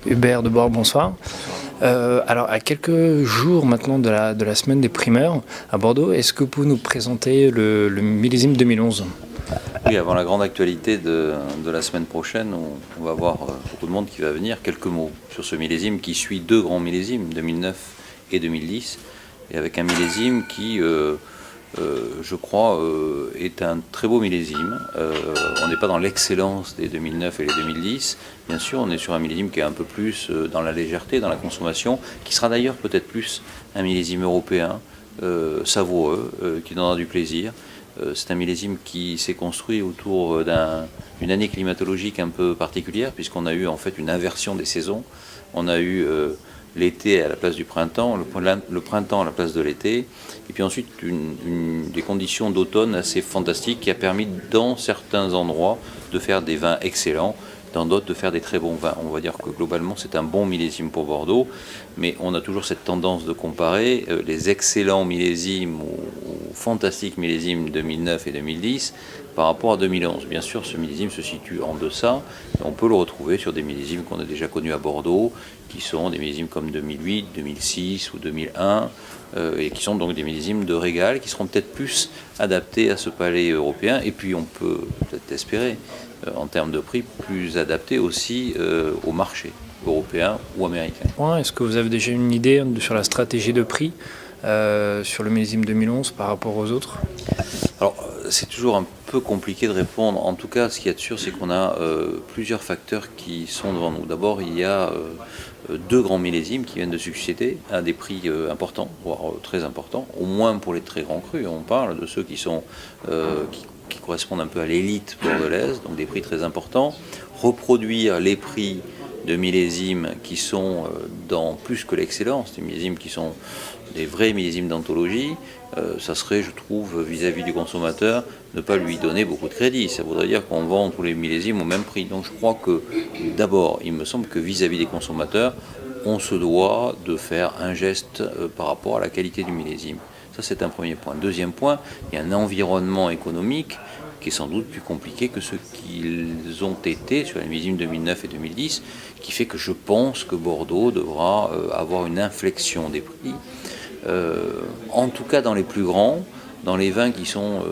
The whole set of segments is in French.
Hubert de Bord, bonsoir. Alors, à quelques jours maintenant de la semaine des primeurs à Bordeaux, est-ce que vous pouvez nous présenter le millésime 2011? Oui, avant la grande actualité de la semaine prochaine, on va avoir beaucoup de monde qui va venir. Quelques mots sur ce millésime qui suit deux grands millésimes, 2009 et 2010, et avec un millésime qui, je crois, est un très beau millésime. On n'est pas dans l'excellence des 2009 et les 2010. Bien sûr, on est sur un millésime qui est un peu plus dans la légèreté, dans la consommation, qui sera d'ailleurs peut-être plus un millésime européen, savoureux, qui donnera du plaisir. C'est un millésime qui s'est construit autour d'une année climatologique un peu particulière, puisqu'on a eu en fait une inversion des saisons. On a eu l'été à la place du printemps, le printemps à la place de l'été, et puis ensuite des conditions d'automne assez fantastiques qui a permis dans certains endroits de faire des vins excellents, dans d'autres de faire des très bons vins. On va dire que globalement c'est un bon millésime pour Bordeaux, mais on a toujours cette tendance de comparer les excellents millésimes ou fantastiques millésimes 2009 et 2010 par rapport à 2011. Bien sûr, ce millésime se situe en deçà, et on peut le retrouver sur des millésimes qu'on a déjà connus à Bordeaux, qui sont des millésimes comme 2008, 2006 ou 2001, et qui sont donc des millésimes de régal, qui seront peut-être plus adaptés à ce palais européen, et puis on peut peut-être espérer, en termes de prix, plus adaptés aussi au marché européen ou américain. Est-ce que vous avez déjà une idée sur la stratégie de prix sur le millésime 2011 par rapport aux autres? Alors, c'est toujours un peu compliqué de répondre. En tout cas, ce qu'il y a de sûr, c'est qu'on a plusieurs facteurs qui sont devant nous. D'abord, il y a deux grands millésimes qui viennent de succéder à des prix importants, voire très importants, au moins pour les très grands crus. On parle de ceux qui sont qui correspondent un peu à l'élite bordelaise, donc des prix très importants. Reproduire les prix de millésimes qui sont dans plus que l'excellence, des millésimes qui sont des vrais millésimes d'anthologie, ça serait, je trouve, vis-à-vis du consommateur, ne pas lui donner beaucoup de crédit. Ça voudrait dire qu'on vend tous les millésimes au même prix. Donc je crois que, d'abord, il me semble que vis-à-vis des consommateurs, on se doit de faire un geste par rapport à la qualité du millésime. Ça, c'est un premier point. Deuxième point, il y a un environnement économique qui est sans doute plus compliqué que ce qu'ils ont été sur les millésimes 2009 et 2010, qui fait que je pense que Bordeaux devra avoir une inflexion des prix. En tout cas dans les plus grands, dans les vins qui sont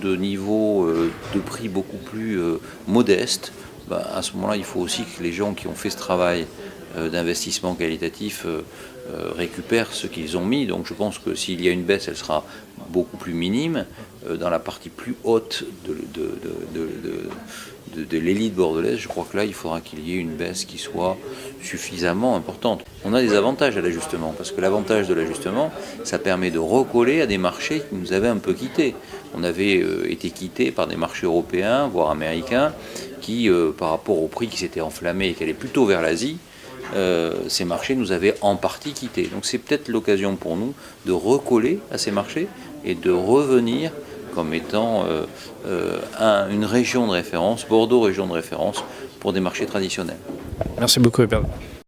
de niveau de prix beaucoup plus modeste, à ce moment-là, il faut aussi que les gens qui ont fait ce travail d'investissement qualitatif récupèrent ce qu'ils ont mis. Donc je pense que s'il y a une baisse, elle sera beaucoup plus minime. Dans la partie plus haute de l'élite bordelaise, je crois que là, il faudra qu'il y ait une baisse qui soit suffisamment importante. On a des avantages à l'ajustement, parce que l'avantage de l'ajustement, ça permet de recoller à des marchés qui nous avaient un peu quittés. On avait été quittés par des marchés européens, voire américains, qui, par rapport au prix qui s'était enflammé et qui allait plutôt vers l'Asie, ces marchés nous avaient en partie quittés. Donc c'est peut-être l'occasion pour nous de recoller à ces marchés et de revenir comme étant une région de référence, Bordeaux région de référence, pour des marchés traditionnels. Merci beaucoup, Hubert.